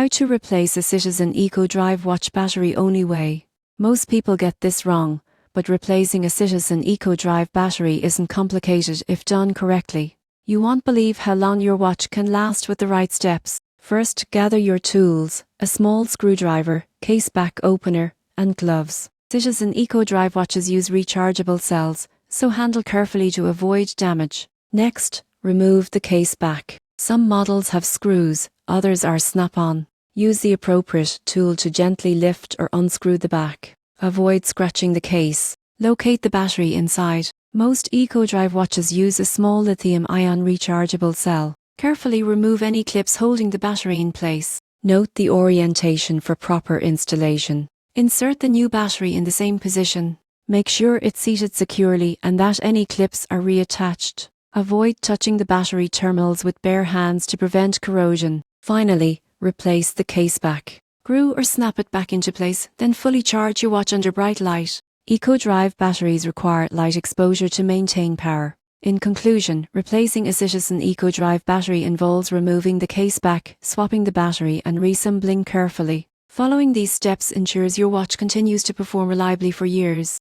How to replace a Citizen EcoDrive watch battery only way. Most people get this wrong, but replacing a Citizen EcoDrive battery isn't complicated if done correctly. You won't believe how long your watch can last with the right steps. First, gather your tools, a small screwdriver, case back opener, and gloves. Citizen EcoDrive watches use rechargeable cells, so handle carefully to avoid damage. Next, remove the case back. Some models have screws, others are snap-on. Use the appropriate tool to gently lift or unscrew the back. Avoid scratching the case. Locate the battery inside. Most EcoDrive watches use a small lithium-ion rechargeable cell. Carefully remove any clips holding the battery in place. Note the orientation for proper installation. Insert the new battery in the same position. Make sure it's seated securely and that any clips are reattached. Avoid touching the battery terminals with bare hands to prevent corrosion. Finally, replace the case back. Screw or snap it back into place, then fully charge your watch under bright light. EcoDrive batteries require light exposure to maintain power. In conclusion, replacing a Citizen EcoDrive battery involves removing the case back, swapping the battery and reassembling carefully. Following these steps ensures your watch continues to perform reliably for years.